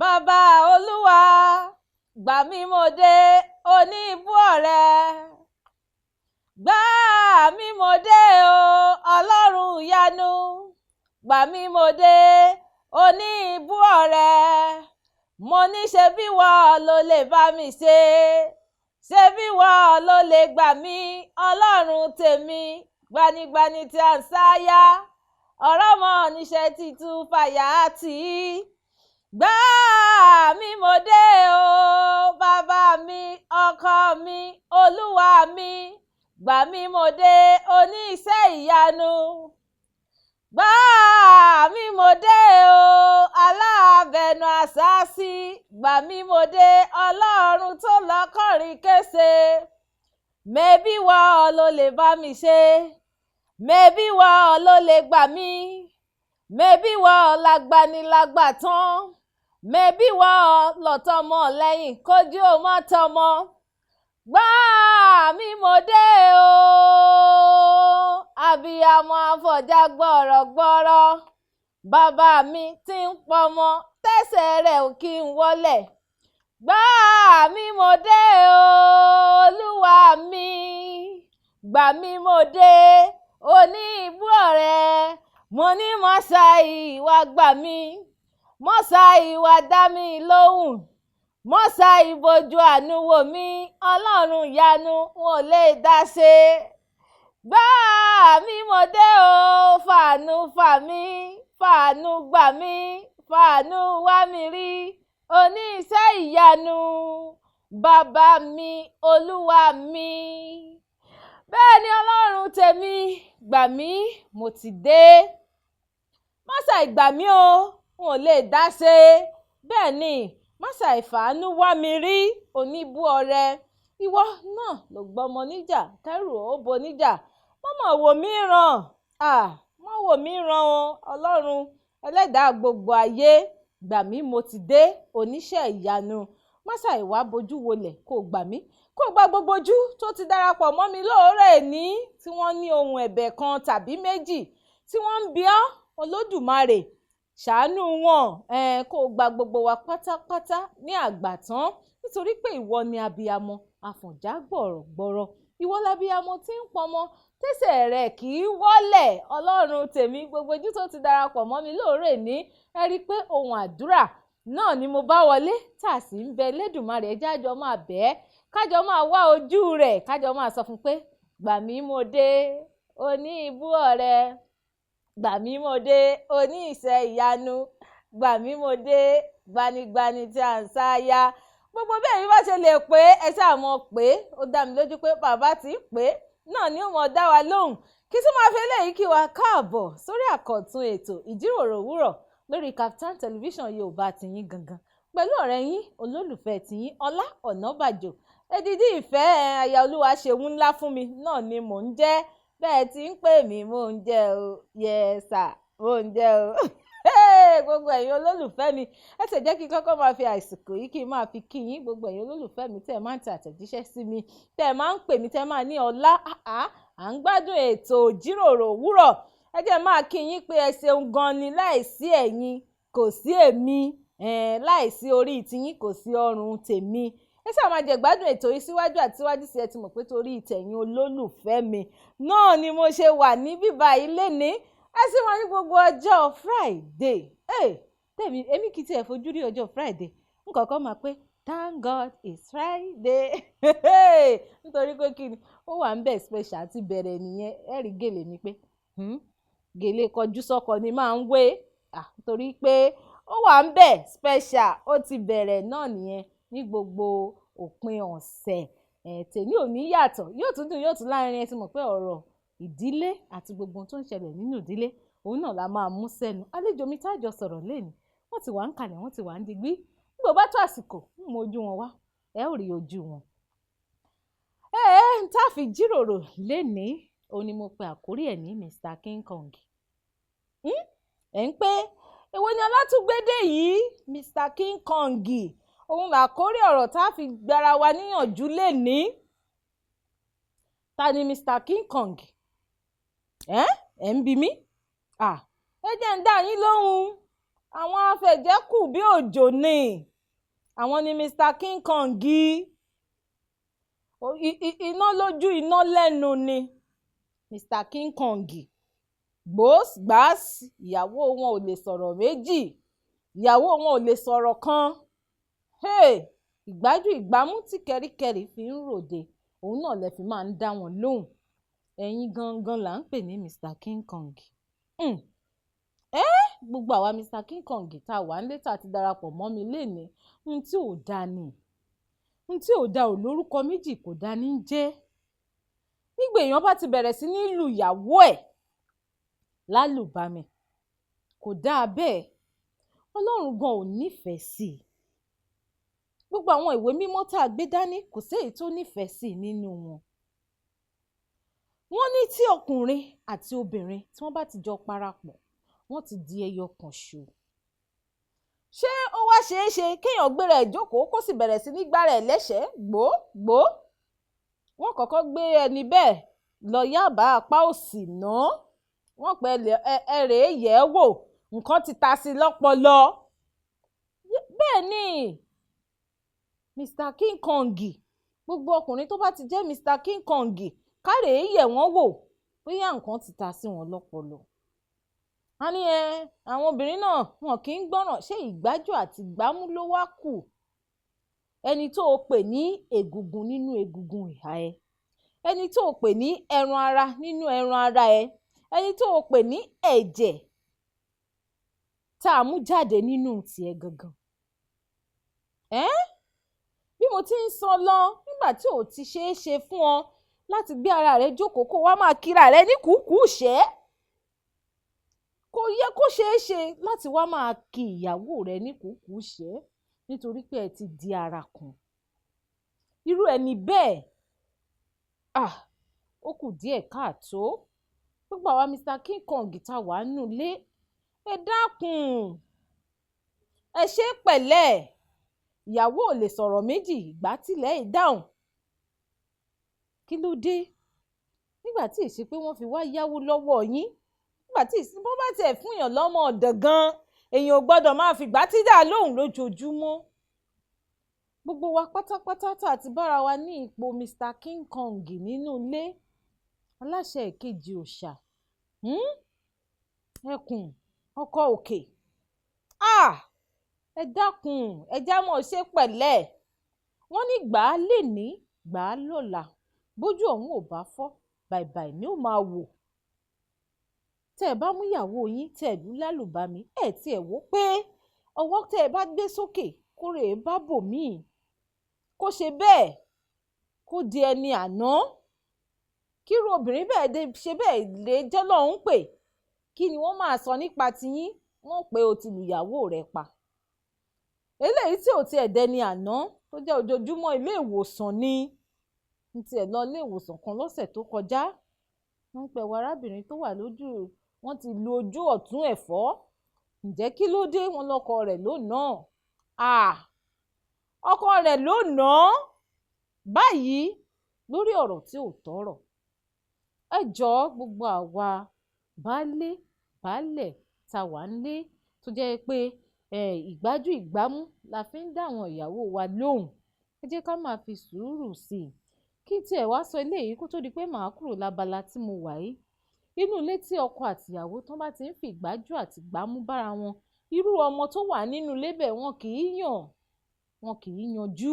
bàbá olúwa gbà mí mo dé oníbú ọ̀rẹ́, gbà mí mo dé o ọlọ́run ìyanu, gbà mí mo dé oníbú ọ̀rẹ́. Mo ní ṣebí wọ́n ló lè bá mi ṣe, ṣebí wọ́n ló lè gbà mí ọlọ́run tèmi, gbanigbani tí à ń sáyà ọ̀rọ̀ mọ́ níṣẹ́ títú fàyà tì í. Gbà mí mo dé o bàbá mi, ọkọ mi, olúwa mi, gbà mí mo dé oníṣẹ́ ìyanu, gbà mí mo dé o alábẹ̀nú àṣàsí, gbà mí mo dé ọlọ́run tó lọ́kọ̀rin kése. Mẹ́bí wọ́n ló lè bá mi ṣe, mẹ́bí wọ́n ló lè gbà mí, mẹ́bí wọ́n lágbanilágbà tán, mẹ́bí wọ́n lọ́tọ́mọ lẹ́yìn kójú ó má tọmọ. Gbà mí mo dé o abiyamọ afọ̀já gbọ̀rọ̀gbọ̀rọ̀, bàbá mi tí ń pọmọ tẹ́sẹ̀ rẹ̀ ò kí ń wọlẹ̀. Gbà mí mo dé o olúwa mi, gbà mí mo dé oníbú ọ̀rẹ́. Mo ní mọ́ṣáì wá gbà mí, mọ́ṣáì wá dá mi lóhùn, mọ́ṣáì bojú àánú wò mí ọlọ́run ìyanu wọn ò lè dá ṣe. Gbà mí mo dé o fàánú fà mí, fàánú gbà mí, fàánú wá mi rí oníṣẹ́ ìyanu, bàbá mi olúwa mi. Bẹ́ẹ̀ ni ọlọ́run tèmi, gbà mí mo ti dé. Mọ́ṣáì gbà mí o wọn ò lè dá ṣe. Bẹ́ẹ̀ ni mọ́ṣáì fàánú wá mi rí oníbú ọ̀rẹ́. Ìwọ náà ló gbọ́mọ níjà kẹ́rù ó bo níjà. Mọ́mọ́ wò mí ràn, mọ́ wò mí ràn o ọlọ́run ẹlẹ́dàá gbogbo ayé, gbà mí mo ti dé oníṣẹ́ ìyanu. Mọ́ṣáì wá bojú wolẹ̀ kó gbà mí, kó gba gbogbo ojú tó ti darapọ̀ mọ́ mi lóòrè ní tí wọ́n ní ohun ẹ̀bẹ̀ kan tàbí méjì tí wọ́n ń bi ọ́ olódùmarè ṣàánú wọn, kó gba gbogbo wa pátápátá ní àgbàtán, nítorí pé ìwọ ni abiyamọ afọ̀já gbọ̀rọ̀gbọ̀rọ̀, ìwọ labiyamọ tí ń pọmọ tẹ́sẹ̀ rẹ̀ kì í wọ́lẹ̀. Ọlọ́run tèmi, gbogbo ojú tó ti darapọ̀ mọ́ mi lóòrè ní ẹ rí i pé ohun àdúrà náà ni mo bá wọlé tá a sì ń bẹ Elédùmarè ẹjẹ́ àjọ máa bẹ̀ ẹ́, kájọ máa wá ojú rẹ̀, kájọ máa sọ fún pé gbà mí mo dé oníbú ọ̀rẹ́, gbà mí mo dé oníṣẹ́ ìyanu, gbà mí mo dé gbanigbani tí à ń sáyà. Gbogbo bí èyí bá ṣe lè pé ẹ ṣáà mọ̀ pé ó dá mi lójú pé bàbá tí ń pè náà ni ó mọ̀ dá wa lóhùn. Kí tún máa fi eléyìí kí wa káàbọ̀ sórí àkọ́tún ètò ìjíròrò òwúrọ̀ lórí Kaftan television Yorùbá tiyín gangan pẹ̀lú ọ̀rẹ́ yín olólùfẹ́ tiyín Ọlá Ọ̀nàbàjò. Èdìdí ìfẹ́ aya olúwa ṣeun ńlá fún mi náà ni mò ń jẹ́, bẹ́ẹ̀ tí ń pè mí mò ń jẹ́ o, yẹ́sà mò ń jẹ́ o. Gbogbo ẹ̀yin olólùfẹ́ mi, ẹ tẹ̀ jẹ́ kí n kọ́kọ́ máa fi àsìkò yìí kí n máa fi kí yín, gbogbo ẹ̀yin olólùfẹ́ mi tẹ́ ẹ máa ń tẹ àtẹ̀jíṣẹ́ sí mi, tẹ́ ẹ máa ń pè mí, tẹ́ ẹ máa ní Ọlá à ń gbádùn ètò ìjíròrò òwúrọ̀. Ẹ jẹ́ máa kí yín pé ẹ ṣeun gan ni, láìsí ẹ̀yin kò sí èmi, láìsí orí tiyín kò sí ọrùn tèmi. Ẹ ṣáà máa jẹ gbádùn ètò yìí síwájú àti síwájú sí, ẹ ti mọ̀ pé torí ìtẹ̀yin olólùfẹ́ mi náà ni mo ṣe wà ní bíbá ilé ní. Ẹ sì wọ́n ní gbogbo ọjọ́ Friday. Èmi kì í tiẹ̀ fojú rí ọjọ́ Friday n kọ̀ọ̀kan máa pé thank God it's Friday. Nítorí pé kí ni ó wà ń bẹ̀ special ti bẹ̀rẹ̀ nìyẹn. Ẹ rí gèlè mi pé gèlè kọjú sọ́kọ ni máa ń wé, nítorí pé ó wà ń bẹ̀ special, ó ti bẹ̀rẹ̀ náà nìyẹn ní gbogbo òpin ọ̀sẹ̀. Tèmi ò ní yàtọ̀, yóò tún dùn yóò tún láàrin, ẹ ti mọ̀ pé ọ̀rọ̀ ìdílé àti gbogbo ohun tó ń ṣẹlẹ̀ nínú ìdílé òun náà la máa mú sẹ́nu. Àlejò mi tájọ sọ̀rọ̀ lẹ́nu wọ́n ti wà ń kalẹ̀, wọ́n ti wà ń digbí. Nígbà bá tó àsìkò ń mọ ojú wọn wá, ẹ ó rí ojú wọn. Tá a fi jíròrò lénìí òun ni mo pe àkórí ẹ̀ ní Mr. King Kong. Ẹ̀ ń pé èwo ni Ọlátúngbédé yìí, Mr. King Kong òun làkórí ọ̀rọ̀ tá a fi gbára wa níyànjú lénìí. Ta ni Mr. King Kong? Ẹ̀ ń bi mí? Ẹ jẹ́ ń dá yín lóhùn. àwọn afẹ̀jẹ̀kù bí òjò ni àwọn ni Mr. King Kong iná lójú iná lẹ́nu ni Mr. King Kong gbòós gbàás ìyàwó wọn ò lè sọ̀rọ̀ méjì ìyàwó wọn ò lè sọ̀rọ̀ kan ìgbájú ìgbámú tí kẹ́ríkẹ́rí fi ń ròde òun náà lẹ fi máa ń dá wọn lóhùn ẹ̀yin gangan là ń pè ní Mr. King Kong gbogbo àwa Mr. King Kong tá a wà nílé tá a ti darapọ̀ mọ́ mi lénìí ohun tí ò dáa ni ohun tí ò dáa ò lórúkọ méjì kò dáa ní jẹ́ nígbà èèyàn bá ti bẹ̀rẹ̀ sí ní lu ìyàwó ẹ̀ lálùbami kò dáa bẹ́ẹ̀ Ọlọ́run gan ò nífẹ̀ẹ́ sí i gbogbo àwọn ìwé mímọ́ tá a gbé dání kò séyìí tó nífẹ̀ẹ́ sí i nínú wọn. Wọ́n ní tí ọkùnrin àti obìnrin tí wọ́n bá ti jọ parapọ̀ wọ́n ti di ẹyọ kan ṣo. Ṣé ó wá ṣeé ṣe kéèyàn gbéra ẹ̀ jókòó kó sì bẹ̀rẹ̀ sí ní gbára ẹ̀ lẹ́sẹ̀ẹ́ gbòógbòó? Wọ́n kọ́kọ́ gbé ẹni bẹ́ẹ̀ lọ yábà apá òsì náà wọ́n pẹ́ ẹ rèé yẹ̀ ẹ́ wò nǹkan ti ta sí i lọ́pọlọ. Bẹ́ẹ̀ ni Mr. King Kong gbogbo ọkùnrin tó bá ti jẹ́ Mr. King Kong káre yẹ̀ wọ́n wò bóyá nǹkan ti ta sí wọn lọ́pọlọ. A ní àwọn obìnrin náà wọn kì í gbọ́ràn ṣé ìgbájú àti ìgbámú ló wá kù ẹni tó o pè ní egungun nínú egungun ìhà ẹ ẹni tó o pè ní ẹran ara nínú ẹran ara ẹ ẹni tó o pè ní ẹ̀jẹ̀ tá a mú jáde nínú tiẹ̀ gangan. Bí mo ti ń sọ lọ nígbà tí ò ti ṣeé ṣe fún ọ láti gbé ara rẹ jókòó kó wá máa kíra rẹ ní kùkú ṣẹ́ kò yẹ kó ṣeé ṣe láti wá máa kí ìyàwó rẹ ní kùkú ṣẹ́ nítorí pé ẹ ti di ara kan. Irú ẹni bẹ́ẹ̀ ó kù díẹ̀ káàtó gbogbo àwa Mr. King Kong tá wà nínú ilé ẹ dákun ẹ ṣe pẹ̀lẹ́ ìyàwó ò lè sọ̀rọ̀ méjì ìgbà tilẹ̀ ìdáhùn. Kí ló dé? Nígbà tí ìṣe pé wọ́n fi wá yáwó lọ́wọ́ yín nígbà tí ìṣe bó bá tiẹ̀ fún èèyàn lọ́mọ ọ̀dọ̀ gan èèyàn ò gbọ́dọ̀ máa fìgbà tí dà lóhùn lójoojúmọ́. Gbogbo wa pátápátá tá a ti bára wa ní ipò Mr. King Kong nínú ilé aláṣẹ ìkejì òòṣà ẹkùn ọkọ òkè ẹ dákun ẹ já mọ́ ṣe pẹ̀lẹ́ wọ́n ní gbà á lénìí gbà á lọ́la bójú ọ̀hún ò bá fọ́ bàìbàì ni ó máa wò. Tẹ́ ẹ bá mú ìyàwó yín tẹ́ ẹ lù lálùbami ẹ tí ẹ wò pé ọwọ́ tẹ́ ẹ bá gbé sókè kó rè é bá bòmíì kó ṣe bẹ́ẹ̀ kó di ẹni àná kírú obìnrin bẹ́ẹ̀ ṣe bẹ́ẹ̀ lè jọ́lọ́hún pè kí ni wọ́n máa sọ nípa tiyín wọ́n pé o ti lùyàwó rẹ̀ pa. Eléyìí tí ò tiẹ̀ dẹni àná tó jẹ́ ojoojúmọ́ ilé ìwòsàn ni n tiẹ̀ lọ ilé ìwòsàn kan lọ́sẹ̀ tó kọjá wọ́n pẹ̀wọ arábìnrin tó wà lójú wọ́n ti lu ojú ọ̀tún ẹ̀ fọ́ ǹjẹ́ kí ló dé wọn lọ́kọ rẹ̀ ló nà á ọkọ rẹ̀ ló nà á báyìí lórí ọ̀rọ̀ tí ò tọ́rọ̀. Ẹ jọ̀ọ́ gbogbo àwa baálé baálẹ̀ tá wà nílé tó jẹ́ pé ìgbájú ìgbámú la fi ń dá àwọn ìyàwó wa lóhùn ẹ jẹ́ ká máa fi sùúrù sí i. Kí tiẹ̀ wá sọ eléyìí kó tó di pé màá kúrò lábala tí mo wà yìí inú ilé tí ọkọ àtìyàwó tán bá ti ń fi ìgbájú àti ìgbámú bára wọn irú ọmọ tó wà nínú ilé bẹ́ẹ̀ wọn kì í yanjú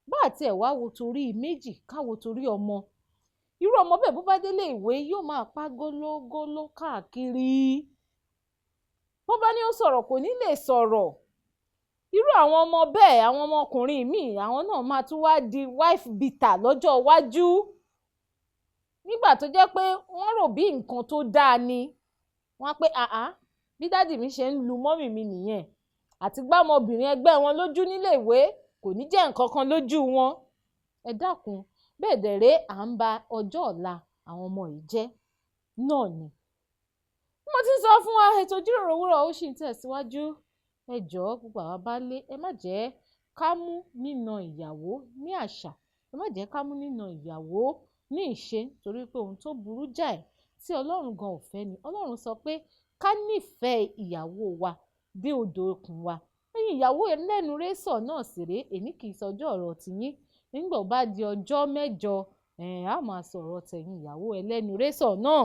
bá àti ẹ̀ wá wo torí méjì káwo torí ọmọ irú ọmọ bẹ́ẹ̀ bó bá délé ìwé yóò máa pa gólógóló káàkiri bó bá ní ó sọ̀rọ̀ kò ní lè sọ̀rọ̀ irú àwọn ọmọ bẹ́ẹ̀ àwọn ọmọkùnrin míì àwọn náà máa tún wá di wife beater lọ́jọ́ iwájú nígbà tó jẹ́ pé wọ́n rò bí nǹkan tó dáa ni wọ́n á pé bí dádì mi ṣe ń lu mọ́mì mi nìyẹn àti gbámọbìnrin ẹgbẹ́ wọn lójú nílé ìwé kò ní jẹ́ nǹkan kan lójú wọn. Ẹ dákun bẹ́ẹ̀ dẹ̀rẹ́ à ń ba ọjọ́ ọ̀la àwọn ọmọ yìí jẹ́ náà ni. Mo ti sọ fún wa ètò ìjíròrò òwúrọ̀ ó sì ń tẹ̀síwájú ẹ jọ̀ọ́ gbogbo àwa baálé ẹ má jẹ́ ká mú nína ìyàwó ní àṣà ẹ má jẹ́ ká mú nína ìyàwó ní ìṣe torí pé ohun tó burú jáì tí Ọlọ́run gan ò fẹ́ ni Ọlọ́run sọ pé ká nífẹ̀ẹ́ ìyàwó wa dé odò okùn wa. Ẹ̀yin ìyàwó ẹlẹ́nu rẹ́sọ̀ náà sì rèé, èní kì í sọjọ́ ọ̀rọ̀ tiyín. Nígbà ó bá di ọjọ́ mẹ́jọ, a máa sọ̀rọ̀ tẹ̀yin ìyàwó ẹlẹ́nu rẹ́sọ̀ náà.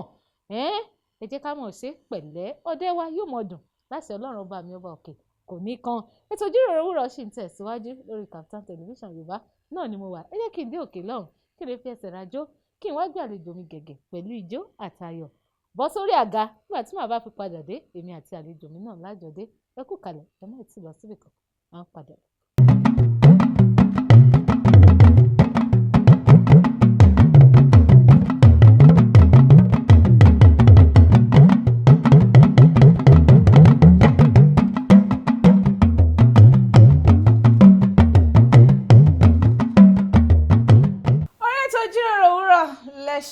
Ẹ jẹ́ ká mọ̀ ṣe pẹ̀lẹ́, ọdẹ wa yóò mọ̀ dùn láṣẹ Ọlọ́run ọba mi ọba òkè kò ní kan. Ètò ìjíròrò òwúrọ̀ ṣì ń tẹ̀síwájú lórí Kaftan Television Yorùbá náà ni mo wà. Ẹ jẹ́ kí n dé òkè lọ́hùn, kí n lè fi ẹsẹ̀ rajó, kí n wá gbé àlejò mi gẹ̀gẹ̀ pẹ̀lú ijó àtayọ̀. Bọ́ sórí àga nígbà tí màá bá fi padà dé, èmi àti àlejò mi náà lájọ dé. Ẹ kú kalẹ̀, ẹ má tí lọ síbì kan, à ń padà.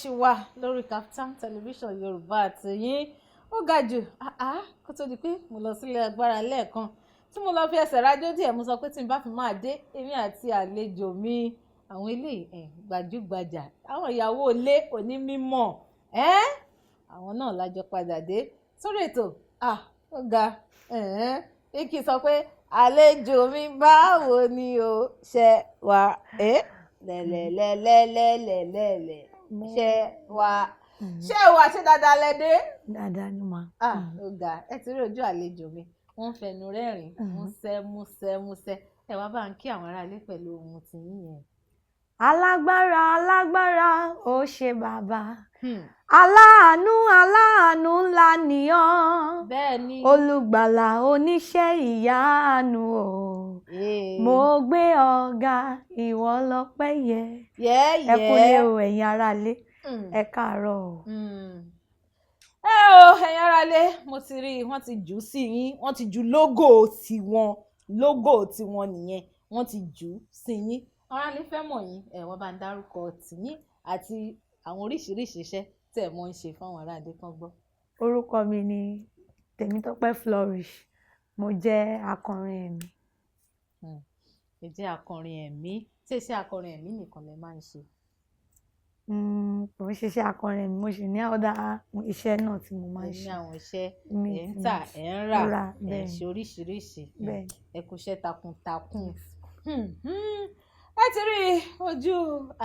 Ṣì wà lórí Kaftan Television Yorùbá àtìyín. Ó ga jù kó tó di pé mo lọ sílé agbára lẹ́ẹ̀kan tí mo lọ fi ẹsẹ̀ rájó díẹ̀. Mo sọ pé tí n bá fi máa dé, èmi àti àlejò mi àwọn eléyìí gbajúgbajà, àwọn ìyàwó ilé onímímọ̀, àwọn náà lájọ padà dé sórí ètò. Ó ga kí sọ pé àlejò mi báwo ni o ṣe wà lẹ́lẹ́lẹ́lẹ́lẹ́lẹ́lẹ́ ṣe wà ṣe dáadáa lẹ́dẹ́. Dáadáa ni mà. Ó ga, ẹ ti rí ojú àlejò mi, wọ́n ń fẹnu rẹ́rìn músẹ́. Ẹ wá bá ń kí àwọn aráalé pẹ̀lú ohun tí yín yẹn. Alágbára alágbára ó ṣe bàbá, aláàánú aláàánú ńlá nìyàn, bẹ́ẹ̀ni olùgbàlà oníṣẹ́ ìyanu o. Mo gbé ọ̀gá ìwọ lọ́pẹ́ yẹ. Ẹ kúlé o ẹ̀yin aráalé, ẹ káàárọ̀ o. Ẹ̀yin aráalé, mo ti rí wọ́n ti jù sí yín, wọ́n ti ju lógò tiwọn nìyẹn, wọ́n ti jù sí yín. Aráalé fẹ́ mọ̀ yín, wọ́n bá ń dárúkọ tìyín àti àwọn oríṣiríṣi iṣẹ́ tẹ́ mọ́ ń ṣe fáwọn aráalé kan gbọ́. Orúkọ mi ni Tèmítọ́pẹ́ Flourish, mo jẹ́ akọrin ẹ̀mí. Ẹ jẹ́ akọrin ẹ̀mí. Ṣé iṣẹ́ akọrin ẹ̀mí nìkan lẹ máa ń ṣe? Kò ń ṣiṣẹ́ akọrin ẹ̀mí, mo sì ní ọ̀dà iṣẹ́ náà tí mo máa ń ṣe. Ní àwọn iṣẹ́ ẹ̀ ń tà, ẹ̀ ń rà, ẹ̀ ń ṣe oríṣiríṣi. Ẹ kú iṣẹ́ takuntakun. Ẹ ti rí ojú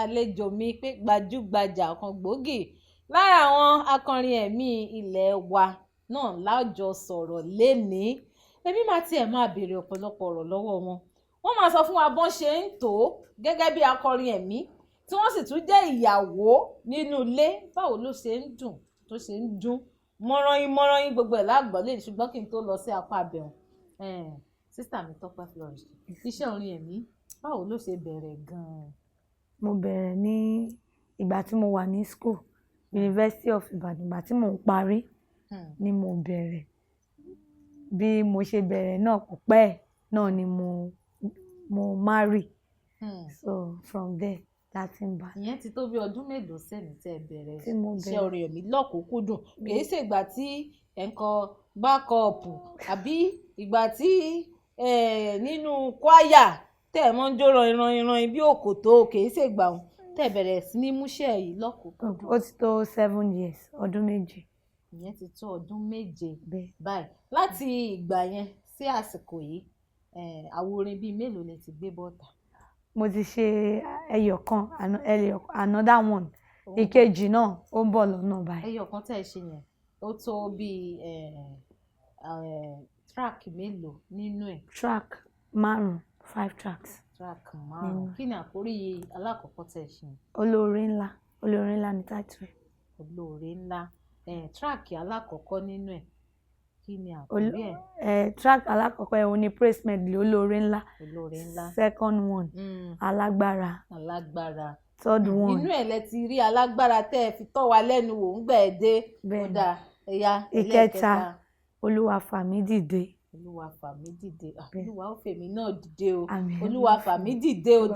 àlejò mi pé gbajúgbajà kan gbòógì lára àwọn akọrin ẹ̀mí ilẹ̀ wa náà lájọ sọ̀rọ̀ lénìí. Èmi máa tiẹ̀ máa béèrè ọ̀pọ̀lọpọ̀ ọ̀rọ̀ lọ́wọ́ wọn. Wọ́n máa sọ fún wa bọ́n ṣe ń tò ó gẹ́gẹ́ bí akọrin ẹ̀mí tí wọ́n sì tún jẹ́ ìyàwó nínú ilé. Báwo ló ṣe ń dùn tó ṣe ń dún mọ́rán-yín gbogbo ẹ̀ lágbọ́lé. Ṣùgbọ́n kí n tó lọ sí apá abẹ̀hùn, sísítà mi Tọ́pẹ́ Flourish, iṣẹ́ orin ẹ̀mí báwo ló ṣe bẹ̀rẹ̀ gan-an? Mo bẹ̀rẹ̀ ní ìgbà tí mo wà ní school, University of Ibadan. Ìgbà tí mo ń parí ni mo bẹ̀rẹ̀. Bí mo ṣe bẹ̀rẹ̀ náà kò pẹ́ náà ni mo marry. So from there láti ń bá. Ìyẹn ti tó bí ọdún mélòó sẹ́yìn tẹ́ bẹ̀rẹ̀ iṣẹ́ orin ẹ̀mí lọ́kùnkúndùn. Kìí ṣe ìgbà tí ẹ̀ ń kọ bákọ̀ọ̀pù àbí ìgbà tí nínú kwaya tẹ́ ẹ̀ mọ́ ń jó ran bí òkòtó. Kìí ṣe ìgbà tẹ́ bẹ̀rẹ̀ sí ní múṣẹ́ yìí lọ́kùnkúndùn. Ó ti tó 7 years, ọdún 7. Ìyẹn ti tó ọdún 7 báyìí. Láti ìgbà yẹn sí àsìkò yìí, àwo orin bíi mélòó lẹ ti gbé bọ́ta? Mo ti ṣe ẹyọ kan, another one. Ìkejì náà ó ń bọ̀ lọ́nà báyìí. Ẹyọ kan tẹ́ ẹ ṣe yẹn ó tó bíi track mélòó nínú ẹ̀? Track 5 tracks. Track 5. Kí ni àkórí alákọ̀ọ́kọ́ tẹ́ ẹ ṣe? Olóore ńlá ni title. Olóore ńlá. Track alákọ̀ọ́kọ́ nínú ẹ̀ kí ni àkórí ẹ̀? Track alákọ̀ọ́kọ́ ẹ̀ ní praise medley olóore ńlá. Second one alágbára. Third one. Inú ẹ̀ lẹ ti rí alágbára tẹ́ ẹ fi tọ́ wa lẹ́nu wò ń gbà ẹ́ dé. Kódà ẹ̀yà ìkẹta olúwa fà mí dìde. Olúwa fà mí dìde. Olúwa ó fèmí náà dìde o. Olúwa fà mí dìde o.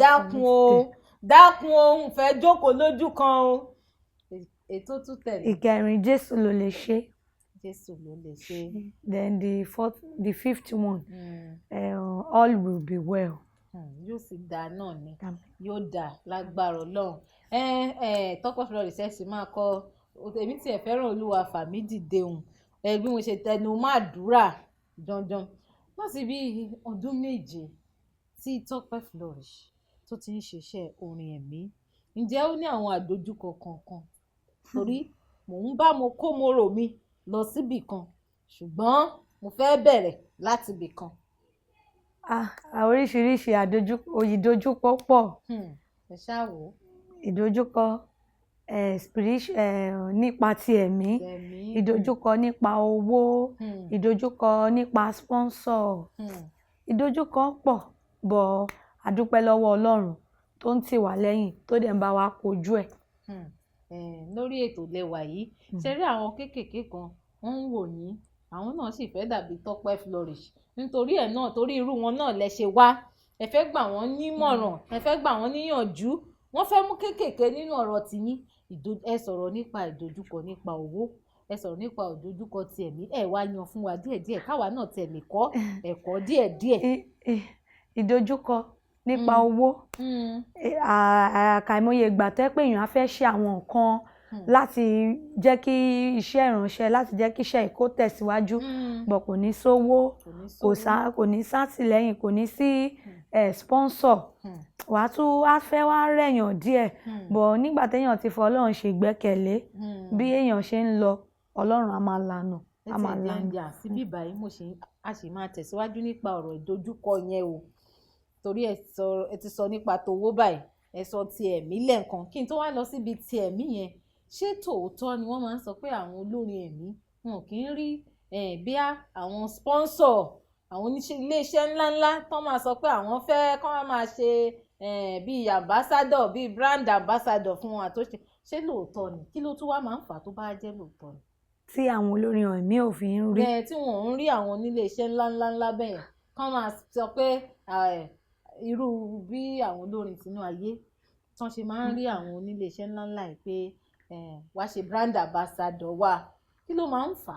Dákun o ń fẹ́ jókòó lójú kan o. Ètò tún tẹ̀lé. Ìkẹrin Jésù ló lè ṣe. Jésù ló lè ṣe. Then the fifth one, all will be well. Yóò sì dáa náà ni, yóò dáa lágbára Ọlọ́run. Tọ́pẹ́ Flourish sì máa kọ èmi tí ẹ fẹ́ràn olúwa fà mí dìde òun bí mo ṣe tẹnu mọ́ àdúrà dandan. láti bí ọdún méje tí Tọ́pẹ́ Flourish tó ti ń ṣiṣẹ́ orin ẹ̀mí, ǹjẹ́ ó ní àwọn àdojúkọ kankan? Torí mò ń bá mo kó mo rò mi lọ síbì kan, ṣùgbọ́n mo fẹ́ bẹ̀rẹ̀ láti ibì kan. Oríṣiríṣi ìdojúkọ pọ̀. Ẹ ṣáà wò ó. Ìdojúkọ nípa ti ẹ̀mí, ìdojúkọ nípa owó, ìdojúkọ nípa sponsor. Ìdojúkọ pọ̀, bọ̀ a dúpẹ́ lọ́wọ́ Ọlọ́run tó ń tì wá lẹ́yìn tó dẹ̀ ń bá wa kojú ẹ̀. Lórí ètò lẹ́wà yìí, ṣe rí àwọn kéékèèké kan wọ́n ń wò yín, àwọn náà sì fẹ́ dàbí Tọ́pẹ́ Flourish, nítorí ẹ̀ náà, torí irú wọn náà lẹ ṣe wá. Ẹ fẹ́ gbà wọ́n nímọ̀ràn, ẹ fẹ́ gbà wọ́n níyànjú, wọ́n fẹ́ mú kéékèèké nínú ọ̀rọ̀ tiyín. Ẹ sọ̀rọ̀ nípa ìdojúkọ nípa owó, ẹ sọ̀rọ̀ nípa ìdojúkọ ti ẹ̀mí, ẹ wá yan fún wa díẹ̀díẹ̀ káwa náà tẹ̀ lè kọ́ ẹ̀kọ́ díẹ̀díẹ̀. Ìdojúkọ nípa owó, àkàìmọye ìgbà tẹ́ pé èèyàn á fẹ́ ṣe àwọn nǹkan láti jẹ́ kí iṣẹ́ ìránṣẹ́, láti jẹ́ kí iṣẹ́ ìkó tẹ̀síwájú, bọ̀ kò ní sówó, kò ní sátìlẹ́yìn, kò ní sí sponsor. Á fẹ́ wá rẹ̀yàn díẹ̀, bọ̀ nígbà téèyàn ti fọ Ọlọ́run ṣe ìgbẹ́kẹ̀lé, bí èèyàn ṣe ń lọ, Ọlọ́run á máa lànà. Sí bíbá yìí a sì máa tẹ̀síwájú nípa ọ̀rọ̀ ìdojúkọ yẹn o, torí ẹ ti sọ nípa towó báyìí, ẹ sọ ti ẹ̀mí lẹ́ẹ̀kan. Kí n tó wá lọ síbi ti ẹ̀mí yẹn, ṣé tòótọ́ ni wọ́n máa ń sọ pé àwọn olórin ẹ̀mí wọn kì í rí bí àwọn sponsor, àwọn iléeṣẹ́ ńláńlá tó máa sọ pé àwọn fẹ́ kọ́ máa ṣe bíi ambassador, bíi brand ambassador fún wọn àtúnṣe? Ṣé lóòótọ́ ni? Kí ló tún wá máa ń fà tó bá jẹ́ lóòótọ́ ni? Tí àwọn olórin ẹ̀mí ò fi ń rí. Tí wọn ò ń rí àwọn oníléeṣẹ́ ńláńlá bẹ́ẹ̀ kọ́ máa sọ pé irú bí àwọn olórin tinú ayé tán ṣe máa ń rí àwọn oníléeṣẹ́ ńláńlá yìí pé wá ṣe brand ambassador wa, kí ló máa ń fà?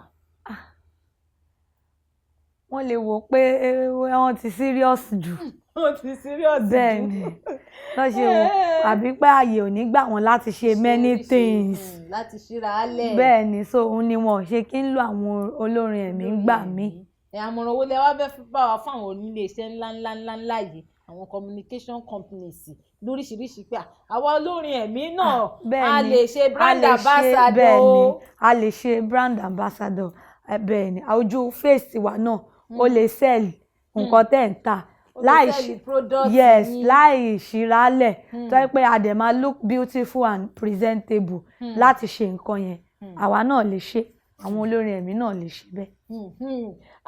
Wọ́n lè wò pé wọ́n ti serious jù. Wọ́n ti serious jù. Bẹ́ẹ̀ ni wọ́n ṣe wò, àbí pé ààyè ò ní gbà wọ́n láti ṣe many things. Láti ṣíra álẹ̀. Bẹ́ẹ̀ ni, so òun ni wọn ò ṣe kí ń lo àwọn olórin ẹ̀mí gbà mí. Àmọ̀ràn wo lẹ wá fẹ́ bá wa fún àwọn oníléeṣẹ́ ńláńlá yìí, àwọn communication companies lóríṣiríṣi, pé àwa olórin ẹ̀mí náà a lè ṣe brand ambassador? Bẹ́ẹ̀ ni, a lè ṣe brand ambassador. Bẹ́ẹ̀ ni, ojú face wa náà ó lè sell nǹkan tẹ́ ń tà láì ṣíralẹ̀, tó yẹ pé a dẹ̀ máa look beautiful and presentable láti ṣe nǹkan yẹn. Àwa náà lè ṣe, àwọn olórin ẹ̀mí náà lè ṣe bẹ́ẹ̀.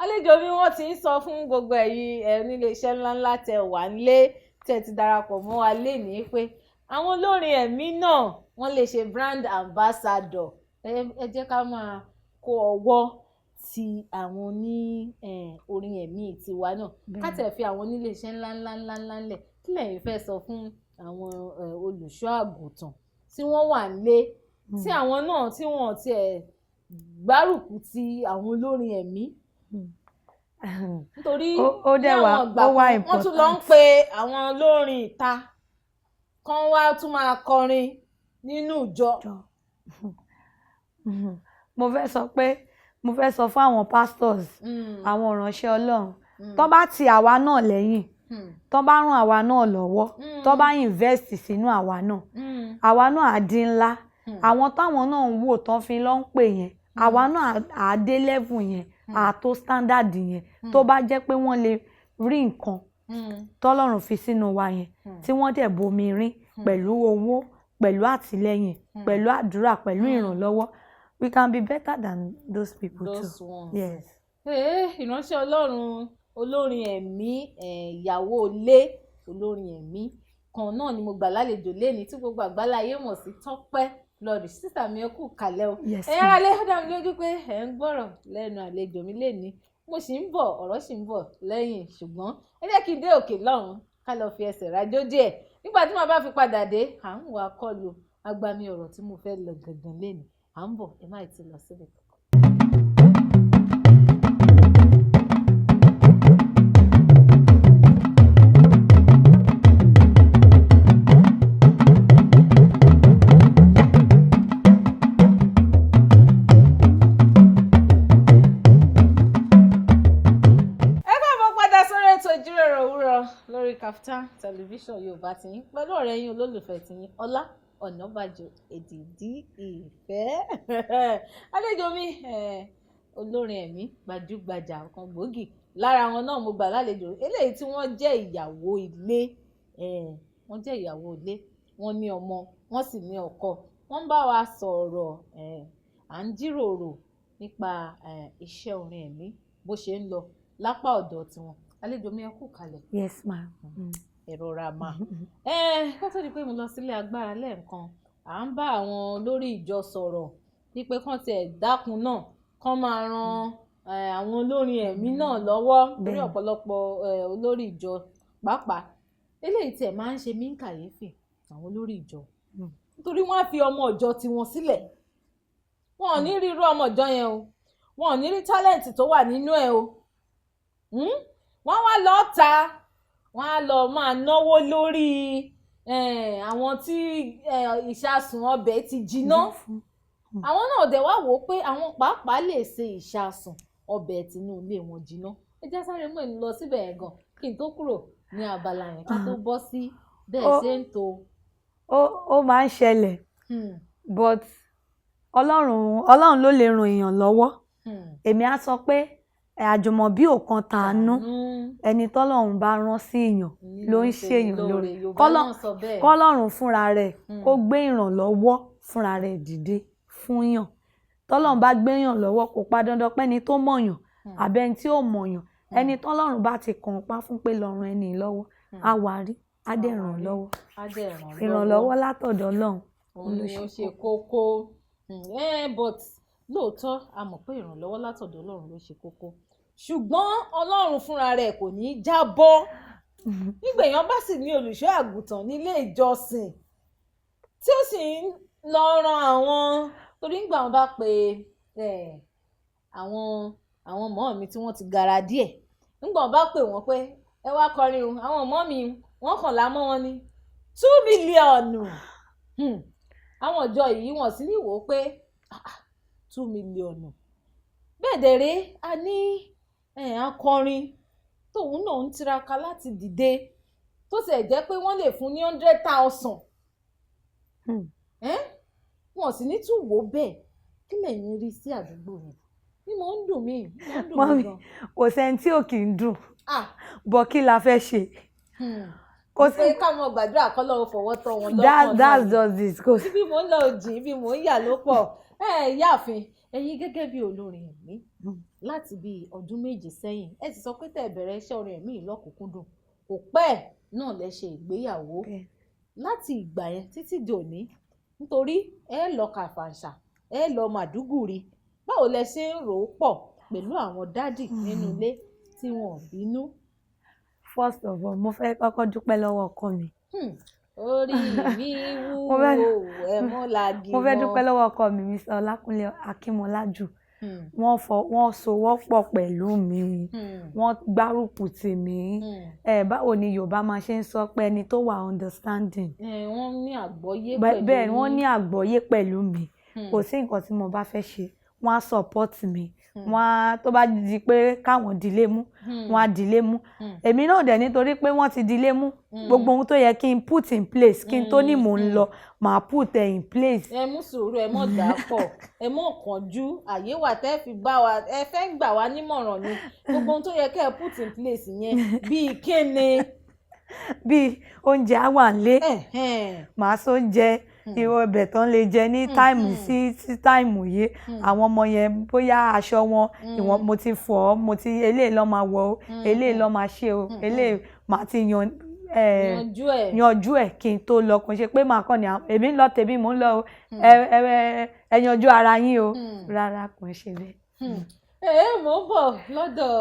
Àlejò mi wọ́n ti ń sọ fún gbogbo ẹ̀yin oníléeṣẹ́ ńláńlá tẹ wà nílé tẹ ti darapọ̀ mọ́ wa lénìí pé àwọn olórin ẹ̀mí náà wọ́n lè ṣe brand ambassador. Ẹ jẹ́ ká máa kó ọwọ́ ti àwọn orin ẹ̀mí tiwa náà, ká tẹ̀ fi àwọn oníléeṣẹ́ ńláńlá lẹ̀. Kí lẹ̀yin fẹ́ sọ fún àwọn olùṣọ́ àgùntàn tí wọ́n wà nílé, tí àwọn náà tí wọ́n tiẹ̀ gbárùkù ti àwọn olórin ẹ̀mí? Nítorí ní àwọn ìgbà wọ́n tún lọ ń pe àwọn olórin ìta kan wá tún máa kọrin nínú ìjọ. Mo fẹ́ sọ fún àwọn pastors, àwọn ìránṣẹ́ Ọlọ́run, tó bá ti àwa náà lẹ́yìn, tó bá ràn àwa náà lọ́wọ́, tó bá invest sínú àwa náà á di ńlá. Àwọn táwọn náà ń wò tán fi lọ ń pè yẹn, àwa náà á dé level yẹn, á tó standard yẹn, tó bá jẹ́ pé wọ́n lè rí nǹkan tọ́lọ́run fi sínú wa yẹn, tí wọ́n dẹ̀ bomi rín pẹ̀lú owó, pẹ̀lú àtìlẹ́yìn, pẹ̀lú àdúrà, pẹ̀lú ìrànlọ́wọ́. We can be better than those people too. Ones. Yes. Ìránṣẹ́ Ọlọ́run, olórin ẹ̀mí, ìyàwó ilé olórin ẹ̀mí kan náà ni mo gbà lálejò lénìí tí gbogbo àgbáláyé mọ̀ sí Tọ́pẹ́ Flourish. Sísà mi ẹ kú kàlẹ̀ o. Ẹ̀yin ará ilé, ó dá mi lójú pé ẹ̀ ń gbọ́rọ̀ lẹ́nu àlejò mi lénìí. Mo sì ń bọ̀, ọ̀rọ̀ sì ń bọ̀ lẹ́yìn, ṣùgbọ́n ẹ jẹ́ kí n dé òkè lọ́hùn ká lọ fi ẹsẹ̀ rájò díẹ̀. Nígbà tí màá bá fi padà dé, à ń wá kọlu agbami ọ̀rọ̀ tí mo fẹ́ lọ gangan lénìí. À ń bọ̀, ẹ má ti lọ síbẹ̀. òwúrọ̀ lórí Kaftan television Yorùbá tiyín pẹ̀lú ọ̀rẹ́ yín olólùfẹ́ tiyín Ọlá Ọ̀nàbàjọ èdìdí ìfẹ́. Àlejò mi olórin ẹ̀mí gbajúgbajà kan gbòógì lára wọn náà mo gbà lálejò eléyìí tí wọ́n jẹ́ ìyàwó ilé wọ́n jẹ́ ìyàwó ilé wọ́n ní ọmọ wọ́n sì ní ọkọ wọ́n bá wa sọ̀rọ̀ à ń jíròrò nípa iṣẹ́ orin ẹ̀mí bó ṣe ń lọ lápá ọ̀dọ̀ tiwọn. Àlejò mi ẹ kú kalẹ̀. Yes ma. Ẹ̀rọ ra ma. Kó tó di pé mo lọ sílé agbára lẹ́ẹ̀kan à ń bá àwọn olórí ìjọ sọ̀rọ̀ wípé kán tiẹ̀ dákun náà kán máa ran àwọn olórin ẹ̀mí náà lọ́wọ́ lórí ọ̀pọ̀lọpọ̀ olórí ìjọ pàápàá eléyìí tiẹ̀ máa ń ṣe mí ń kàyéfì àwọn olórí ìjọ nítorí wọ́n á fi ọmọ ìjọ tiwọn sílẹ̀ wọn ò ní rí irú ọmọ ìjọ yẹn o wọn ò ní rí tálẹ̀ǹtì tó wà nínú ẹ̀ o wọ́n wá lọ ta wọ́n á lọ máa náwó lórí àwọn tí ìṣàsùn ọbẹ̀ ti jiná àwọn náà dẹ̀ wá wò ó pé àwọn pàápàá lè ṣe ìṣàsùn ọbẹ̀ tinú ilé wọn jiná ẹ jẹ́ sáré mú èmi lọ síbẹ̀ yẹn gan kí n tó kúrò ní abala yẹn ká tó bọ́ sí bẹ́ẹ̀ ṣe ń to. ó máa ń ṣẹlẹ̀ but ọlọ́run ló lè ràn èèyàn lọ́wọ́ èmi á sọ pé àjùmọ̀bí ò kan tàánú ẹni tọ́lọ́run bá rán sí èèyàn ló ń ṣèyàn lóore kọ́lọ́run fúnra rẹ̀ kó gbé ìrànlọ́wọ́ fúnra rẹ̀ dìde fún yàn tọ́lọ́run bá gbé yàn lọ́wọ́ kò pa dandan pé ẹni tó mọ̀yàn àbẹ́ni tí ò mọ̀yàn ẹni tọ́lọ́run bá ti kàn pa fún pé lọ́rùn ẹni lọ́wọ́ á wá rí á dẹ̀ ràn lọ́wọ́ ìrànlọ́wọ́ látọ̀dọ̀ Ọlọ́run òun ló ṣe kókó but lóòótọ́ a mọ̀ pé ìrànlọ́wọ́ látọ̀dọ̀ Ọlọ́run ló ṣe kókó ṣùgbọ́n Ọlọ́run fúnra rẹ̀ kò ní í jábọ́ nígbà èèyàn bá sì ní olùṣọ́ àgùntàn nílé ìjọsìn tí ó sì ń lọ ran àwọn torí ńgbà wọn bá pe àwọn ọmọ mi tí wọ́n ti gara díẹ̀ ńgbà wọn bá pè wọ́n pé ẹ wá kọrin o àwọn ọmọ mi wọ́n kàn lámọ́ wọn ní 2 mílíọ̀nù àwọn ìjọ yìí wọ́n sì ní wò ó pé 2 mílíọ̀nù bẹ́ẹ̀ dẹ̀rẹ́ a ní akọrin tóun náà ń tiraka láti dìde tó sì jẹ́ pé wọ́n lè fún ní 100,000 wọ́n sì ní tún wò ó bẹ́ẹ̀ kí lẹ́yìn rí sí àdúgbò yẹn ni mo ń dùn mí mọ́mí kò sẹ́ni tí ò kì í dùn bọ́ kí la fẹ́ ṣe kò sí ká mọ gbàdúrà kọ́ lọ́wọ́ fọwọ́ tọ́ wọn lọ́kàn that's just it kò sí. bí mo ń lọ òjì bí mo ń yà ló pọ̀ yáàfin ẹ̀yin gẹ́gẹ́ bí olórin ẹ̀mí láti bí ọdún méje sẹ́yìn ẹ ti sọ pé tẹ́ bẹ̀rẹ̀ iṣẹ́ orin ẹ̀mí lọ́kùnkúndùn kò pẹ́ náà lẹ ṣe ìgbéyàwó láti ìgbà yẹn títí di òní nítorí ẹ lọ Kàfàǹṣà ẹ lọ Màdúgùrí báwo lẹ ṣe ń rò ó pọ̀ pẹ̀lú àwọn dádì nínú ilé tí wọn ò bínú. First of all mo fẹ́ kọ́kọ́ dúpẹ́ lọ́wọ́ ọkọ mi. Orí mi wú ẹ̀mọ́ lagi mọ́. mo fẹ́ dúpẹ́ lọ́wọ́ ọkọ mi Mr. Ọlákúnlé Akínmọ́lájù wọ́n sowọ́pọ̀ pẹ̀lú mi wọ́n gbárùkù tì mí báwo ni Yorùbá máa ṣe ń sọ pé ẹni tó wà understanding. wọ́n ní àgbọ́yé pẹ̀lú mi. bẹ́ẹ̀ wọ́n ní àgbọ́yé pẹ̀lú mi kò sí nǹkan tí mo bá fẹ́ ṣe wọ́n á support mi wọ́n á tó bá di pé káwọn dìlé mú wọ́n á dìlé mú èmi náà dẹ̀ nítorí pé wọ́n ti dìlé mú gbogbo ohun tó yẹ kí n put in place kí n tó ní mò ń lọ màá put in place. ẹ mú sùúrù ẹ mọ̀ dà pọ̀ ẹ mọ̀ kánjú àyè wà tẹ́ fi bá wa ẹ fẹ́ gbà wá nímọ̀ràn ni gbogbo ohun tó yẹ kẹ́ ẹ put in place yẹn bíi kíni. bíi oúnjẹ á wà nílé màá sóúnjẹ ìwọ ibẹ̀ tán lè jẹ ní táìmù sí táìmù yìí àwọn ọmọ yẹn bóyá aṣọ wọn ìwọ̀n mo ti fọ̀ ọ́ mo ti eléyìí lọ́ máa wọ̀ ọ́ eléyìí lọ́ máa ṣe o eléyìí máa ti yanjú ẹ̀ kí n tó lọ kò ṣe pé màá kàn ní èmi ń lọ tèmi mò ń lọ o ẹ yanjú ara yín o rárá kò ń ṣe bẹ́ẹ̀. mò ń bọ̀ lọ́dọ̀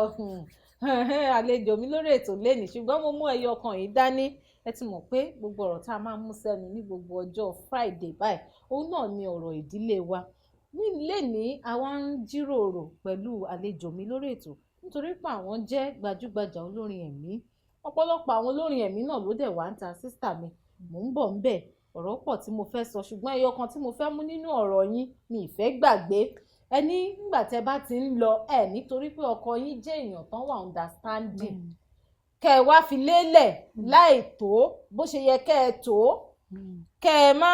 àlejò mi lórí ètò lẹ́nìí ṣùgbọ́n mo mú ẹyọ kan yìí dání ẹ ti mọ̀ pé gbogbo ọ̀rọ̀ tá a máa ń mú sẹ́nu ní gbogbo ọjọ́ Friday báyìí òun náà ni ọ̀rọ̀ ìdílé wa lẹ́nìí àwa ń jíròrò pẹ̀lú àlejò mi lórí ètò nítorí pé àwọn jẹ́ gbajúgbajà olórin ẹ̀mí ọ̀pọ̀lọpọ̀ àwọn olórin ẹ̀mí náà ló dẹ̀ wá ń ta sísítà mi mò ń bọ̀ ńbẹ̀ ọ̀rọ̀ pọ̀ tí mo fẹ́ sọ ṣùgbọ́n ẹyọ kan tí mo fẹ́ mú nínú ọ̀rọ̀ yín mi ìfẹ́ gbàgbé ẹni nígbà tẹ́ bá ti ń lọ nítorí pé ọkọ yín jẹ́ èèyàn tán wà understanding kẹ́ ẹ wá fi lélẹ̀ láì tó bó ṣe yẹ kẹ́ ẹ tó kẹ́ ẹ má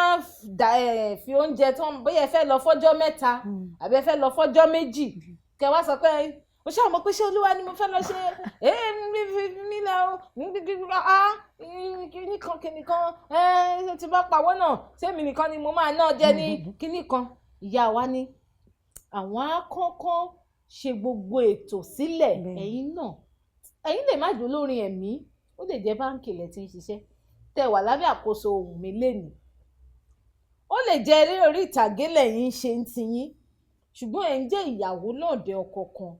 fi oúnjẹ tán bóyá ẹ fẹ́ lọ fọ́jọ́ mẹ́ta àbí ẹ fẹ́ lọ fọ́jọ́ méjì kẹ́ ẹ wá sọ pé o ṣáà mọ̀ pé ṣé olúwa ni mo fẹ́ lọ ṣe nílẹ̀ o kìnìkan tí bá pawọ́ náà sẹ́mi nìkan ni mo máa náà jẹ́ ní kìnìkan. Ìyá wa ní àwọn á kọ́kọ́ ṣe gbogbo ètò sílẹ̀ ẹ̀yin náà ẹ̀yin lè má jẹ́ olórin ẹ̀mí ó lè jẹ́ báǹkì lẹ̀ tí ń ṣiṣẹ́ tẹ́ wà lábẹ́ àkóso ohùn mi lénìí ó lè jẹ́ eré orí ìtàgé lẹ́yìn ṣe ń tiyín ṣùgbọ́n ẹ̀ ń jẹ́ ìyàwó lọ́ọ̀dẹ ọkọ kan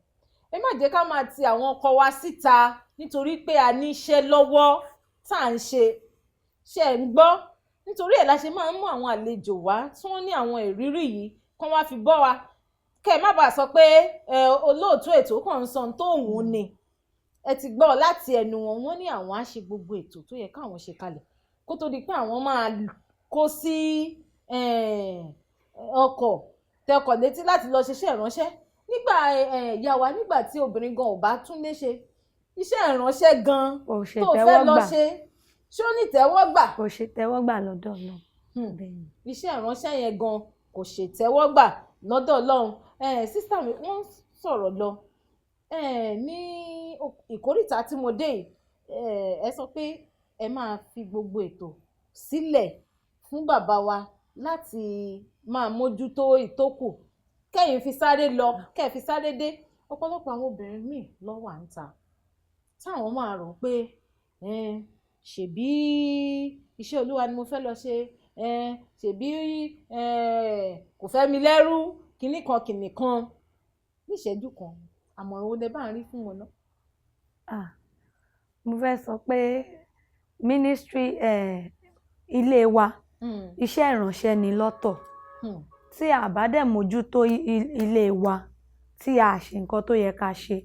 ẹ má jẹ́ ká máa ti àwọn ọkọ wa síta nítorí pé a ní iṣẹ́ lọ́wọ́ tá à ń ṣe ń gbọ́ nítorí ẹ̀ la ṣe máa ń mú àwọn àlejò wá tí wọ́n ní àwọn ìrírí yìí kán wá fi bọ́ wa kẹ́ ẹ má bàa sọ pé olóòtú ètò kàn ń sọ tó òun ni ẹ ti gbọ́ láti ẹnu wọn wọ́n ní àwọn á ṣe gbogbo ètò tó yẹ káwọn ṣe kalẹ̀ kó tó di pé àwọn máa kó sí ọkọ̀ tẹkọ̀ létí láti lọ ṣiṣẹ́ ìránṣẹ́ nígbà ìyá wa nígbà tí obìnrin gan ò bá tún lè ṣe iṣẹ́ ìránṣẹ́ gan tó fẹ́ lọ ṣe ṣé ó ní ìtẹ́wọ́gbà kò ṣe tẹ́wọ́gbà lọ́dọ̀ Ọlọ́run iṣẹ́ ìránṣẹ́ yẹn gan kò ṣe tẹ́wọ́gbà lọ́dọ̀ Ọlọ́run sísá mi wọ́n sọ̀rọ̀ lọ ní ìkórìtà tí mo dé ẹ sọ pé ẹ máa fi gbogbo ètò sílẹ̀ fún bàbá wa láti máa mójútó ìtókù kẹ́yìn fi sáré lọ kẹ́ẹ̀ fi sáré dé ọ̀pọ̀lọpọ̀ àwọn obìnrin míì lọ́wọ́ à ń ta táwọn máa rò pé ṣèbí iṣẹ́ olúwa ni mo fẹ́ lọ ṣe ṣèbí kò fẹ́ mi lẹ́rú kinní kan níṣẹ́jú kan àmọ̀ràn wo lẹ bá ń rí fún wọn náà. mo fẹ́ sọ pé ministry ilé wa iṣẹ́ ìránṣẹ́ ni lọ́tọ̀ tí a bá dẹ̀ mójútó ilé wa tí a ṣe nǹkan tó yẹ ká ṣe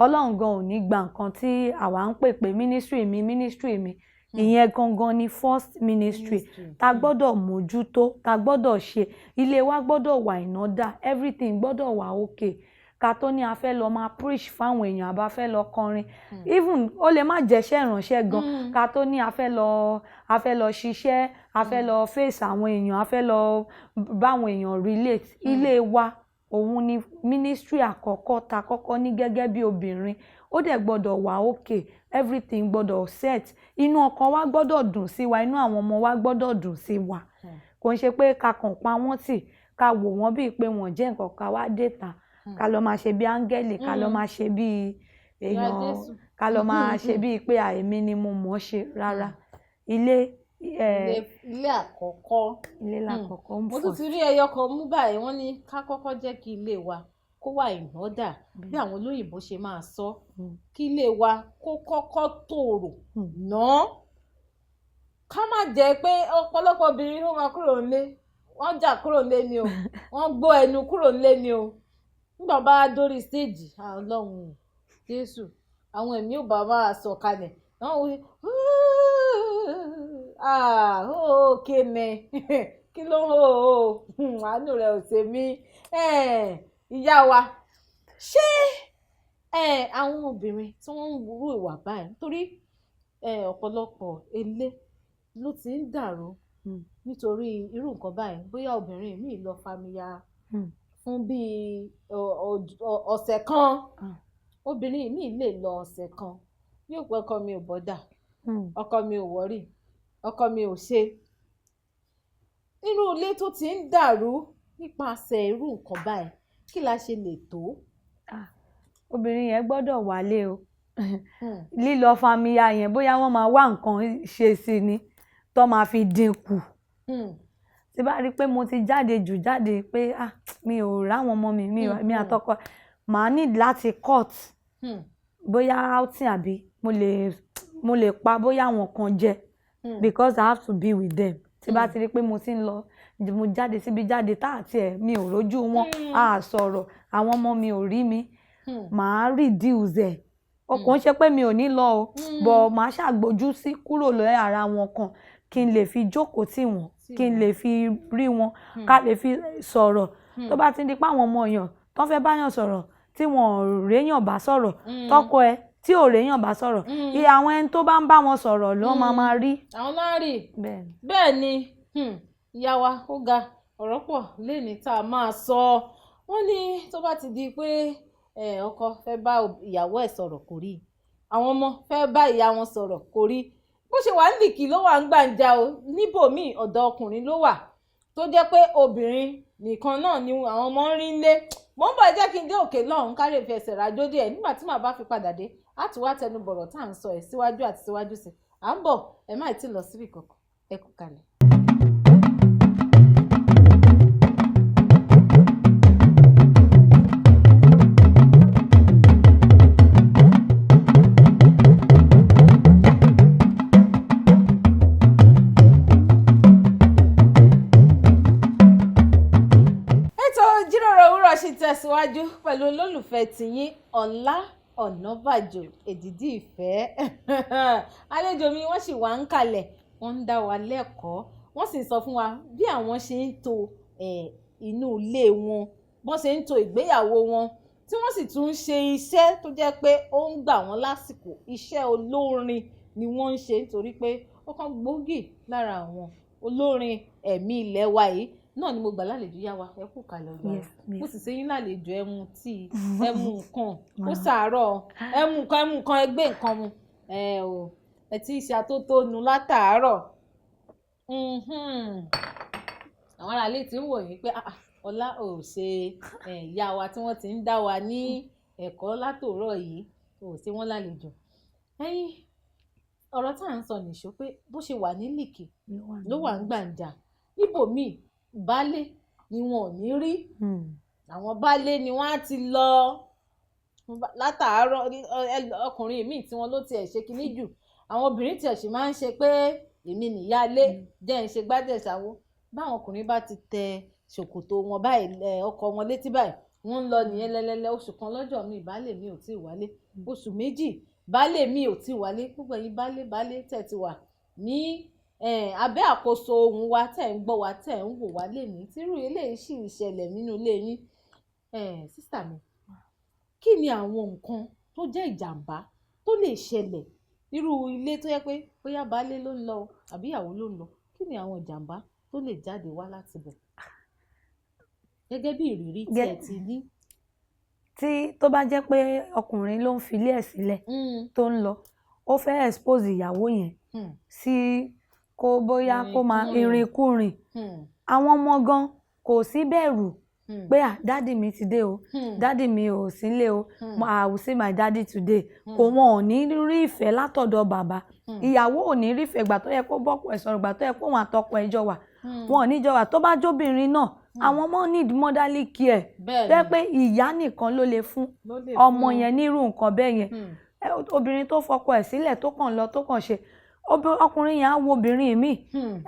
Ọlọ́run gan ò ní gba nǹkan tí àwa ń pè pé ministry mi ìyẹn gangan ni first ministry ta gbọ́dọ̀ mójútó ta gbọ́dọ̀ ṣe ilé wa gbọ́dọ̀ wà in order everything gbọ́dọ̀ wà okay ká tó ní a fẹ́ lọ máa preach fáwọn èèyàn àbá fẹ́ lọ kọrin even ó lè má jẹ́ṣẹ́ ìránṣẹ́ gan ká tó ní a fẹ́ lọ ṣiṣẹ́ a fẹ́ lọ face àwọn èèyàn a fẹ́ lọ báwọn èèyàn relate ilé wa òun ni ministry àkọ́kọ́ ta kọ́kọ́ ní gẹ́gẹ́ bí obìnrin ó dẹ̀ gbọ́dọ̀ wà okay everything gbọ́dọ̀ set inú ọkàn wa gbọ́dọ̀ dùn sí wa inú àwọn ọmọ wa gbọ́dọ̀ dùn sí wa kò ń ṣe pé ká kàn pa wọ́n tì ká wò wọ́n bíi pé wọ́n jẹ́ nǹkan ká wá dé ta ká lọ máa ṣe bí áńgẹ́lì ká lọ máa ṣe bí èèyàn ká lọ máa ṣe bí pé èmi ni mo mọ̀ ọ́ ṣe rárá ilé àkọ́kọ́ ilé lákọ̀ọ́kọ́ ń fọ̀. mo tún ti rí ẹyọ kan mú báyìí wọ́n ní ká kọ́kọ́ jẹ́ kí ilé wa kó wà in order bí àwọn olóyìnbó ṣe máa sọ kí ilé wa kó kọ́kọ́ tòrò náà ká má jẹ́ pé ọ̀pọ̀lọpọ̀ obìnrin ló máa kúrò nílé wọ́n jà kúrò nílé ni o wọ́n gbó ẹnu kúrò nílé ni o nígbà bá dórí stéèjì Ọlọ́run Jésù àwọn ẹ̀mí ò bá máa sọ̀kalẹ̀ wọ́n wí kéne kí ló ń àánú rẹ̀ ò ṣe mí ìyá wa ṣé àwọn obìnrin tí wọ́n ń wúrú ìwà báyìí nítorí ọ̀pọ̀lọpọ̀ ilé ló ti ń dàrú nítorí irú nǹkan báyìí bóyá obìnrin míì lọ famiya fún bíi ọ̀sẹ̀ kan obìnrin míì lè lọ ọ̀sẹ̀ kan yóò pẹ́ ọkọ mi ò bọ́dà ọkọ mi ò wọ́rì ọkọ mi ò ṣe irú ilé tó ti ń dàrú nípasẹ̀ irú nǹkan báyìí kí la ṣe lè tó. obìnrin yẹn gbọ́dọ̀ wálé o lílọ famiya yẹn bóyá wọ́n máa wá nǹkan ṣe sí ni tó máa fi dínkù tí bá rí i pé mo ti jáde pé mi ò ráwọn ọmọ mi àtọkọ màá need láti cut bóyá outing àbí mo lè pa bóyá àwọn kan jẹ because I have to be with them tí bá ti rí pé mo ti ń lọ mo jáde síbi jáde tá àti ẹ̀ mi ò rójú wọn a sọ̀rọ̀ àwọn ọmọ mi ò rí mi màá reduce ẹ̀ ọkàn ṣe pé mi ò ní lọ o bọ̀ màá ṣàgbójú sí kúrò lọ́ọ́ ara wọn kan kí n lè fi jókòó tì wọ́n kí n lè fi rí wọn ká lè fi sọ̀rọ̀ tó bá ti di pé àwọn ọmọ èèyàn tó fẹ́ báyàn sọ̀rọ̀ tí wọ́n réyàn bá sọ̀rọ̀ tọ́kọ ẹ tí ò réyàn bá sọ̀rọ̀ iye àwọn ẹni tó bá ń bá wọn sọ̀rọ̀ ló máa rí. àwọn náà rí bẹ́ẹ̀ ni ìyá wa ó ga ọ̀rọ̀ pọ̀ lẹ́ni tá a máa sọ wọ́n ní tó bá ti di pé ọkọ fẹ́ bá ìyàwó ẹ̀ sọ̀rọ̀ kò rí àwọn ọmọ fẹ́ bá ìyá wọn sọ̀rọ̀ kò rí bó ṣe wà ń lìkì ló wà ń gbàǹjà o níbòmíì ọ̀dọ̀ ọkùnrin ló wà tó jẹ́ pé obìnrin nìkan náà ni àwọn ọmọ ń rí lé mo ń bọ̀ jẹ́ kí n dé òkè lọ́hùn kárí ìfẹsẹ̀ rájò díẹ̀ nígbà tí màá bá fi padà dé á tún wá tẹnu bọ̀rọ̀ tá à ń sọ ẹ̀ síwájú àti síwájú sí à ń bọ̀ ẹ má tí ì lọ síbì kankan ẹ kú kalẹ̀. tẹ̀síwájú pẹ̀lú olólùfẹ́ tiyín Ọlá Ọ̀nàbàjò èdìdí ìfẹ́ àlejò mi wọ́n sì wà ń kalẹ̀ wọ́n ń dá wa lẹ́kọ̀ọ́ wọ́n sì sọ fún wa bí àwọn ṣe ń tò inú ilé wọn bọ́n ṣe ń tò ìgbéyàwó wọn tí wọ́n sì tún ń ṣe iṣẹ́ tó jẹ́ pé ó ń gbà wọ́n lásìkò iṣẹ́ olórin ni wọ́n ń ṣe nítorí pé ó kàn gbòógì lára àwọn olórin ẹ̀mí ilẹ̀ wa yìí náà ni mo gbà lálejò yá wa ẹ kú kalẹ̀ ọgbà mo sì ṣe yín lálejò ẹ mu tíì ẹ mu nǹkan kó sàárọ̀ ẹ mu nǹkan ẹ gbé nǹkan mu ẹ tí ì ṣe atótónu látàárọ̀ àwọn aráalé tí ń wò yín pé Ọlá ò ṣe ìyá wa tí wọ́n ti ń dá wa ní ẹ̀kọ́ látòórọ̀ yìí ò ṣe wọ́n lálejò ẹ̀yin ọ̀rọ̀ tá à ń sọ nìṣó pé bó ṣe wà ní Lìkì ló wà ń Gbàǹjà níbòmíì baálé ni wọn ò ní rí àwọn baálé ni wọn á ti lọ látàárọ̀ ọkùnrin míì tí wọn ló tiẹ̀ ṣe kinní jù àwọn obìnrin tiẹ̀ sì máa ń ṣe pé èmi nìyálé jẹ́ ń ṣe gbádẹ̀ ṣàwó báwọn ọkùnrin bá ti tẹ ṣòkòtò wọn báyìí ọkọ wọn létí báyìí wọ́n ń lọ nìyẹn lẹ́lẹ́lẹ́ oṣù kan lọ́jọ́ mi baálé mi ò tí ì wálé oṣù méjì baálé mi ò tí ì wálé gbogbo ẹ̀yin baálé tẹ̀ ti wà ní abẹ́ àkóso ohun wa tẹ̀ ń gbọ́ wa tẹ̀ ń wò wá lẹ́ni tírú eléyìí sì ń ṣẹlẹ̀ nínú ilé yín sísà mi kí ni àwọn nǹkan tó jẹ́ ìjàmbá tó lè ṣẹlẹ̀ irú ilé tó yẹ pé bóyá baálé ló ń lọ àbí ìyàwó ló ń lọ kí ni àwọn ìjàmbá tó lè jáde wá láti bẹ̀ gẹ́gẹ́ bí ìrírí tí ẹ ti ní. tí tó bá jẹ́ pé ọkùnrin ló ń filé ẹ̀ sílẹ̀ tó ń lọ ó fẹ́ expose ìyàwó yẹn sí kó bóyá kó máa ìrìnkúrìn àwọn ọmọ gan kò sí bẹ̀rù pé dádì mi ti dé o dádì mi ò sílé o I will see my daddy today kò wọn ò ní rí ìfẹ́ látọ̀dọ̀ bàbá ìyàwó ò ní rí ìfẹ́ ìgbà tó yẹ kó bọ́kọ ẹ̀ sọ̀rọ̀ ìgbà tó yẹ kó wọn àtọkọ ẹ̀ jọ wà wọn ò ní jọ wà tó bá jóbìnrin náà àwọn ọmọ need motherly care bẹ́ẹ̀ pé ìyá nìkan ló lè fún ọmọ yẹn nírú nǹkan bẹ́ẹ̀ yẹn obìnrin tó fọkọ ẹ̀ sílẹ̀ tó kàn lọ tó kàn ṣe ọkùnrin yẹn á wo obìnrin míì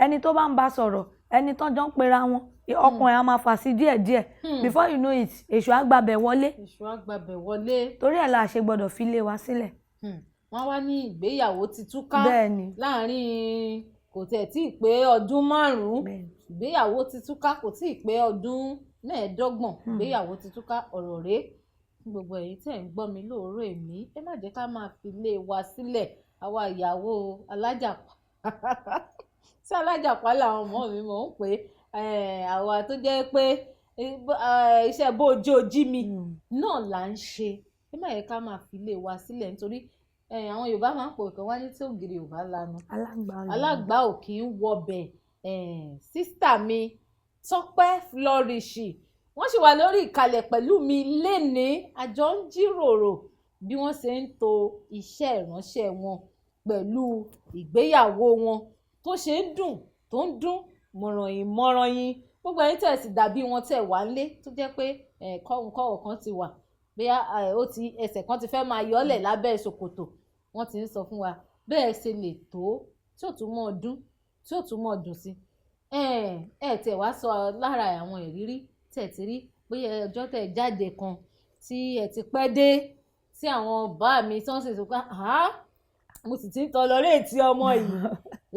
ẹni tó bá ń bá sọ̀rọ̀ ẹni tó jọ ń pera wọn ọkùnrin á máa fà sí díẹ̀díẹ̀ before you know it èṣù á gbàbẹ̀ wọlé torí ẹ̀ la ṣe gbọ́dọ̀ fi lé wa sílẹ̀. wọ́n wá ní ìgbéyàwó ti túká láàrin kò tẹ̀ tí ì pé ọdún 5 ìgbéyàwó ti túká kò tí ì pé ọdún 25 ìgbéyàwó ti túká ọ̀rọ̀ rèé gbogbo èyí tẹ̀ ń gbọ́ mi lóòrò èmi ẹ má jẹ́ ká máa fi lé wa sílẹ̀ àwa ìyàwó alájàpá sí alájàpá làwọn ọmọ mi mọ̀ ń pè àwa tó jẹ́ pé iṣẹ́ bójú ojí mi náà là ń ṣe ẹ má yẹ ká máa fi lé wa sílẹ̀ nítorí àwọn Yorùbá máa ń pò kàn wá ní tí ògiri ò bá lanu alágbá ò kì í wọbẹ̀ sísítà mi Tọ́pẹ́ Flourish wọ́n sì wà lórí ìkàlẹ̀ pẹ̀lú mi lénìí àjọ ń jíròrò bí wọ́n ṣe ń to iṣẹ́ ìránṣẹ́ wọn pẹ̀lú ìgbéyàwó wọn tó ṣe ń dùn tó ń dún mọ̀rànyìn gbogbo ẹ̀yin tẹ̀ sì dàbí wọn tẹ̀ wá lé tó jẹ́ pé kọ́wọ̀ kan ti wà bóyá ẹsẹ̀ kan ti fẹ́ máa yọ́lẹ̀ lábẹ́ ṣòkòtò wọ́n ti ń sọ fún wa bẹ́ẹ̀ ṣe lè tó tí ò tún mọ́ ọdún tí ò tún mọ́ ọdún sí tẹ̀ wá sọ lára àwọn ìrírí tẹ̀ ti rí pé ọjọ́ tẹ̀ jáde kan tí ẹ ti pẹ́ dé tí àwọn bá mi tí wọ́n sì sọ pé mo sì ti ń tọ́ lọ réètì ọmọ yìí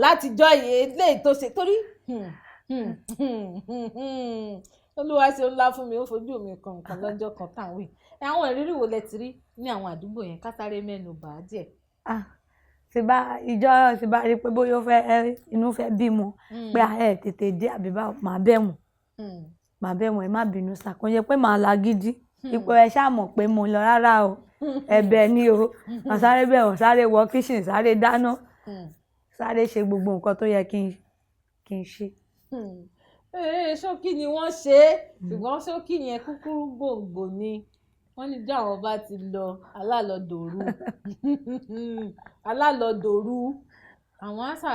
látijọ́ ilé tó ṣe torí Olúwa ṣe ńlá fún mi ó fojú mi kan nǹkan lọ́jọ́ kan táwọn àwọn ìrírí wo lẹ ti rí ní àwọn àdúgbò yẹn ká sáré mẹ́nu bà á díẹ̀. tí bá rí pé bóyá inú fẹ́ bímọ pé ẹ tètè dé àbí bá máa bẹ̀ wọ́n ẹ má bínú sá kò yẹ pé màá lágídí ipò ẹ ṣáà mọ̀ pé mo lọ rárá o ẹ̀bẹ̀ ni o màá sáré bẹ̀ wọ́n sáré wọ kíṣìn sáré dáná sáré ṣe gbogbo nǹkan tó yẹ kí n ṣe. ṣókí ni wọ́n ṣe é ṣùgbọ́n ṣókí yẹn kúkúrú gbòǹgbò ni wọ́n ní jẹ́ àwọn bá ti lọ alálọ́dòru àwọn àṣà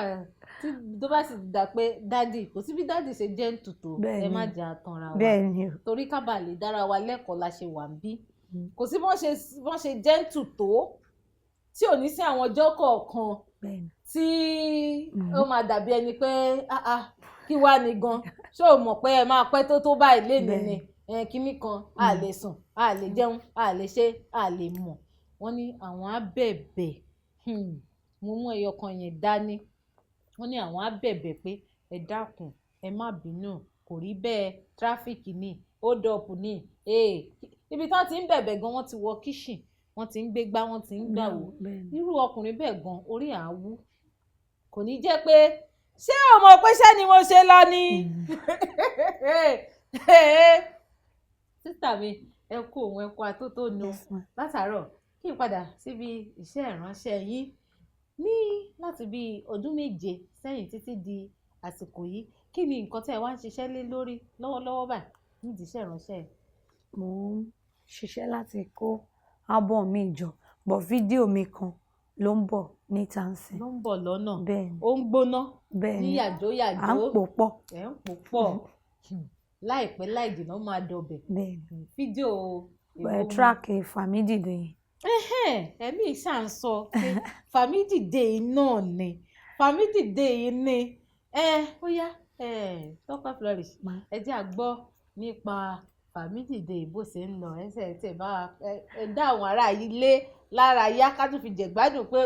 tí tó bá sì dà pé dádì kò sí bí dádì ṣe jẹ́ ń tutù ẹ má jẹ́ àtànra wa torí ká bàa lè dára wa lẹ́kọ̀ọ́ la ṣe wà ń bí kò sí bọ́n ṣe jẹ́ ń tutù tí ò ní sí àwọn ọjọ́ kọ̀ọ̀kan tí ó máa dàbí ẹni pé kí wá ni gan ṣé o mọ̀ pé ẹ máa pẹ́ tó báyìí lénìí ni kíní kan a lè sùn a lè jẹun a lè ṣe a lè mọ̀ wọ́n ní àwọn á bẹ̀bẹ̀ mo mú ẹyọ kan yẹn dání wọ́n ní àwọn á bẹ̀bẹ̀ pé ẹ dákun ẹ má bínú kò rí bẹ́ẹ̀ tráfíkì ní hold up ní ibi tí wọ́n ti ń bẹ̀bẹ̀ gan wọ́n ti wọ kíṣìn wọ́n ti ń gbégbá wọ́n ti ń gbàwó irú ọkùnrin bẹ́ẹ̀ gan orí àwú kò ní jẹ́ pé ṣé o mọ̀ pé ṣé ni mo ṣe lọ ni sísà mi ẹ kú òun ẹ kú atótónu látàárọ̀ kí n padà síbi iṣẹ́ ìránṣẹ́ yín ní láti bí ọdún 7 sẹ́yìn títí di àsìkò yìí kí ni nǹkan tẹ́ ẹ wá ń ṣiṣẹ́ lé lórí lọ́wọ́lọ́wọ́ báyìí nídìí iṣẹ́ ìránṣẹ́. mo ń ṣiṣẹ́ láti kó album mi jọ bọ̀ fídíò mi kan ló ń bọ̀ ní tansi. ló ń bọ̀ lọ́nà ó ń gbóná ní yàjóyàjó à ń pò pọ̀. ẹ̀ ń pò pọ̀ láìpẹ́ láì jìnnà máa dọbẹ̀. fídíò track Fàmídìde yìí. ẹ̀mí ìṣà ń sọ pé Fàmídìde yìí náà ni Fàmídìde yìí ni ó yá Tọ́pẹ́ Flourish ẹ jẹ́ a gbọ́ nípa Fàmídìde bó ṣe ń lọ ẹsẹ̀ tẹ̀ bá ẹ dá àwọn ará ilé lára yá ká tún fi jẹ̀gbádùn pé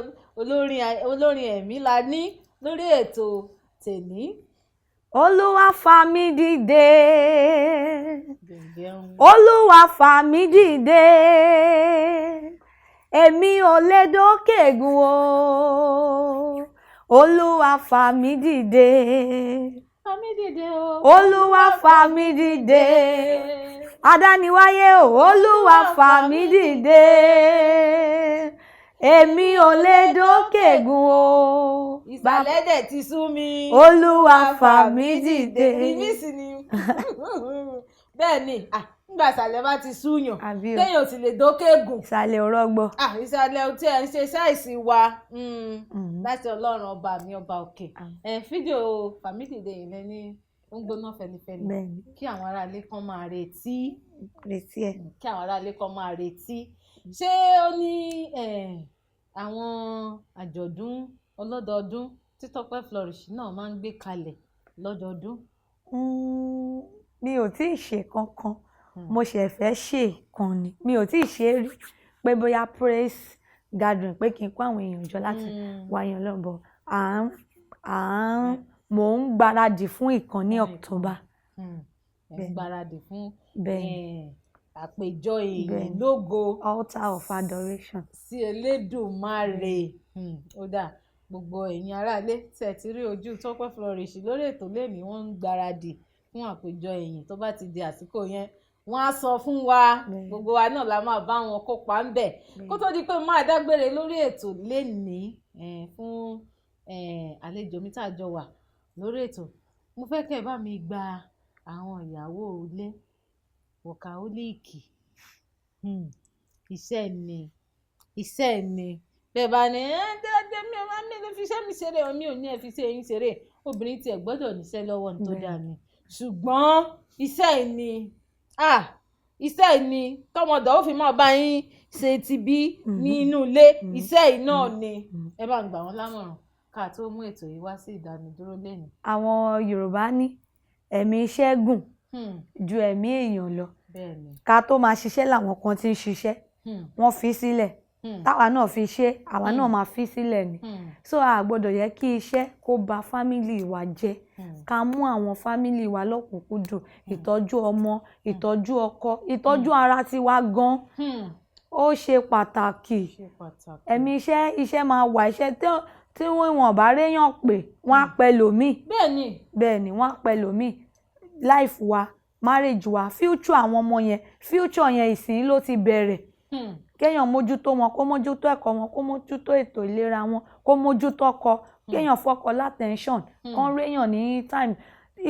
olórin ẹ̀mí la ní lórí ètò tèmi. Olúwa Fàmídìde Olúwa Fàmídìde èmi ò lè dókè gùn o Olúwa Fàmídìde Olúwa Fàmídìde adániwáyé o Olúwa Fàmídìde èmi ò lè dókè gùn o. ìsàlẹ̀ dẹ̀ ti sú mi. Olúwa Fàmídìde. ìmísí ni bẹ́ẹ̀ ni nígbà ìsàlẹ̀ bá ti súyàn téèyàn ò sì lè dókè gùn. ìsàlẹ̀ ò rọgbọ. ìsàlẹ̀ tí ẹ ń ṣe ṣáìsì wa láti Ọlọ́run ọba mi ọba òkè. fídíò Fàmídìde yìí lẹ́ni ó ń gbóná fẹlifẹli kí àwọn aráalé kan máa retí ẹ̀ kí àwọn aráalé kan máa retí. ṣé ó ní àwọn àjọ̀dún ọlọ́dọọdún tí Tọ́pẹ́ Flourish náà máa ń gbé kalẹ̀ lọ́dọọdún? mi ò tí ì ṣe kankan mo ṣe fẹ́ ṣe kan ni mi ò tí ì ṣe rí pé bóyá praise gathering pé kí n kó àwọn èèyàn jọ láti wáyàn lọ́bọ̀ mò ń gbáradì fún ìkan ní October. gbáradì fún àpèjọ èèyàn lógo altar of adoration sí Elédùmarè. ó dà gbogbo ẹ̀yin aráalé tí ẹ ti rí ojú Tọ́pẹ́ Flourish lórí ètò lẹ́ni wọ́n ń gbáradì fún àpèjọ èèyàn tó bá ti di àsìkò yẹn wọ́n á sọ fún wa gbogbo wa náà la máa bá wọn kópa ń bẹ̀ kó tó di pé máa dágbére lórí ètò lẹ́ni fún àlejò mi tá a jọ wà lórí ètò mo fẹ́ kẹ́ ẹ bá mi gba àwọn ìyàwó ilé wọ̀kàhólíìkì iṣẹ́ ni bẹ́ẹ̀ bá ní mi lè fi iṣẹ́ mi ṣeré mi ò ní ẹ fi ṣe yín ṣeré obìnrin tiẹ̀ gbọ́dọ̀ níṣẹ́ lọ́wọ́ ní tó dáa ni ṣùgbọ́n iṣẹ́ ni tọmọdọ̀ ó fi máa bá yín ṣe ti bí nínú ilé iṣẹ́ yìí náà ni ẹ bá ń gbà wọ́n lámọ̀ràn ká tó mú ètò yìí wá sí ìdánidúró lẹ́nu. àwọn Yorùbá ní ẹ̀mí iṣẹ́ gùn ju ẹ̀mí èèyàn lọ ká tó máa ṣiṣẹ́ làwọn kan ti ń ṣiṣẹ́ wọ́n fi sílẹ̀ táwa náà fi ṣe àwa náà máa fi sílẹ̀ ni so a gbọ́dọ̀ yẹ kí iṣẹ́ kó ba fámìlì wa jẹ́ ká mú àwọn fámìlì wa lọ́kùnkúndùn ìtọ́jú ọmọ ìtọ́jú ọkọ ìtọ́jú ara tiwa gan ó ṣe pàtàkì ẹ̀mí iṣẹ́ máa wà iṣẹ́ tí wọ́n bá réyàn pé wọ́n á pẹ́ lòmíì bẹ́ẹ̀ ni wọ́n á pẹ́ lòmíì life wa marriage wa future àwọn ọmọ yẹn future yẹn ìsìn ló ti bẹ̀rẹ̀ kéèyàn mójútó wọn kó mójútó ẹ̀kọ́ wọn kó mójútó ètò ìlera wọn kó mójútó ọkọ kéèyàn fọ́kọ látẹ̀ńṣọ̀n kán réyàn ní time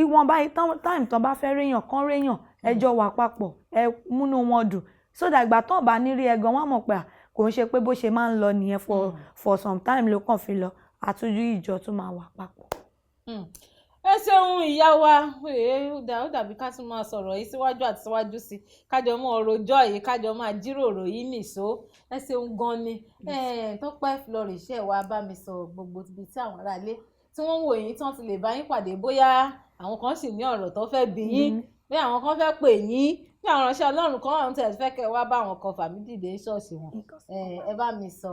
ìwọ̀n báyìí time tán bá fẹ́ réyàn kán réyàn ẹjọ́ wà papọ̀ ẹ múnú wọn dùn sódà ìgbà tán bá ní rí ẹgan wọn mọ̀ pé kò ń ṣe pé bó ṣe máa ń lọ nìyẹn for some time ló kàn fi lọ àtúndú ìjọ tún máa wà papọ̀. ẹ ṣeun ìyá wa ó dàbí ká tún máa sọ̀rọ̀ yìí síwájú àti síwájú sí kájọ mọ́ ọ̀rọ̀jọ́ yìí kájọ máa jíròrò yìí nìṣó ẹ ṣeun gan ni Tọ́pẹ́ Flourish ẹ wá bá mi sọ gbogbo ibi tí àwọn aráalé tí wọ́n ń wò yín tí wọ́n ti lè bá yín pàdé bóyá àwọn kan sì ní ọ̀rọ̀ tó fẹ́ bí yín bí àwọn kan fẹ́ pè yín bí àwọn ìránṣẹ́ Ọlọ́run kan àwọn tẹ̀ fẹ́ kẹ́ wá bá àwọn kan fàmídìde ṣọ́ọ̀ṣì wọn ẹ bá mi sọ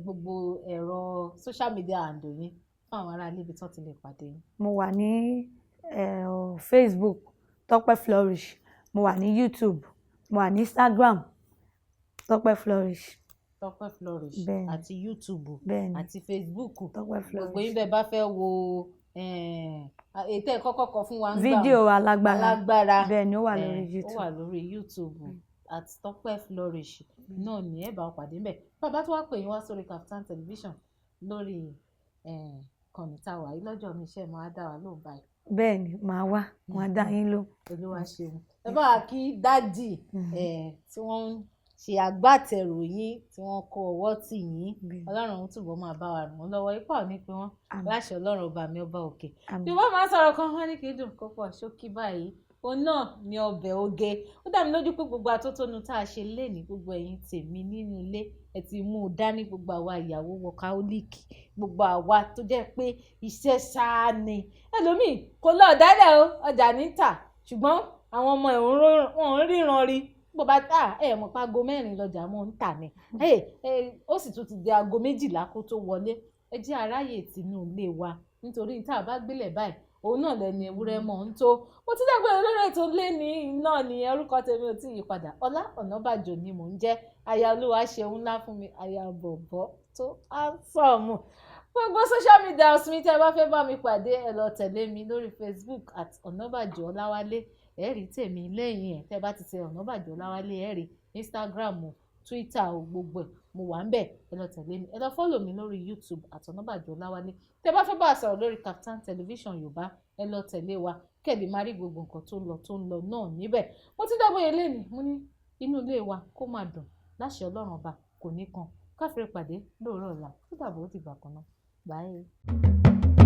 gbogbo ẹ̀rọ social media handle yín fún àwọn aráalé ibi tí wọ́n ti lè pàdé yín. mo wà ní Facebook Tọ́pẹ́ Flourish mo wà ní YouTube mo wà ní Instagram Tọ́pẹ́ Flourish. Tọ́pẹ́ Flourish àti YouTube àti Facebook Tọ́pẹ́ Flourish. gbogbo yín bẹ́ẹ̀ bá fẹ́ wo ètò ẹ̀kọ́ kọ̀ọ̀kan fún wa ń gbà fídíò alágbára bẹ́ẹ̀ ni ó wà lórí YouTube. ó wà lórí YouTube àti Tọ́pẹ́ Flourish náà ní ẹ̀ bá wọn pàdé ńbẹ̀ bàbá tó wá pè yín wá sórí Kaftan television lórí kànnì táwa yìí lọ́jọ́ mi iṣẹ́ máa dá wa lóhùn báyìí. bẹ́ẹ̀ ni màá wá wọn á dá yín lóhùn. Olúwa ṣeun ẹ bá wa kí dádì tí wọ́n ń ṣe agbátẹrù yín tí wọ́n kó ọwọ́ tì yín Ọlọ́run túbọ̀ máa bá wa ràn wọ́n lọ́wọ́ ipá ò ní pé wọ́n láṣẹ Ọlọ́run ọba mi ọba òkè. bí wọ́n máa sọ̀rọ̀ kan wọ́n ní kí n dùn kó pọ̀ ṣókí báyìí òun náà ni ọbẹ̀ oge ó dá mi lójú pé gbogbo atótónu tá a ṣe lénìí gbogbo ẹ̀yin tèmi nínú ilé ẹ ti mú un dání gbogbo àwa ìyàwó wọkáólíìkì gbogbo àwa tó jẹ́ pé iṣẹ́ ṣáá ni ẹlòmíì kò lọ dálẹ̀ o ọjà níta ṣùgbọ́n àwọn ọmọ ẹ̀ ń ríran rí bó bá tà mọ̀ pé aago 4 lọ́jà mọ́ ń tà ní ó sì tún ti di aago 12 kó tó wọlé ẹ jẹ́ aráyè tìǹú ilé wa nítorí tá a bá gbélẹ̀ báyìí òun náà lẹni ewúrẹ́ mọ̀ ń tó mo ti dàgbé lórí ètò lẹ́ni náà ní orúkọ tèmi ò tí ì yípadà Ọlá Ọ̀nàbàjò ni mò ń jẹ́ aya Olúwa ṣeun ńlá fún mi aya bọ̀bọ̀ tó handsome gbogbo social media ọ̀sùn tẹ́ ẹ bá fẹ́ bá mi pàdé ẹ lọ tẹ̀lé mi lórí Facebook @Ọ̀nàbàjò Ọláwálé ẹ rí tèmi lẹ́yìn ẹ̀ tẹ́ bá ti tẹ Ọ̀nàbàjò Ọláwálé ẹ rí Instagram Twitter gbogbo ẹ̀ mo wà ń bẹ̀ ẹ lọ tẹ̀lé mi ẹ lọ follow mi lórí YouTube @Ọ̀nàbàjò Ọláwálé tẹ́ bá fẹ́ bá a sọ̀rọ̀ lórí Kaftan television Yorùbá ẹ lọ tẹ̀lé wa kẹ́ẹ̀dì máa rí gbogbo nǹkan tó ń lọ náà níbẹ̀ mo ti dábọ̀ yẹn lẹ́nu mo ní inú ilé wa kó máa dùn láṣẹ Ọlọ́run ọba kò ní kan káfíńrẹ́ pàdé lóòrọ̀ ọ̀la ó dàbọ̀ ó ti gbà kan náà báyìí.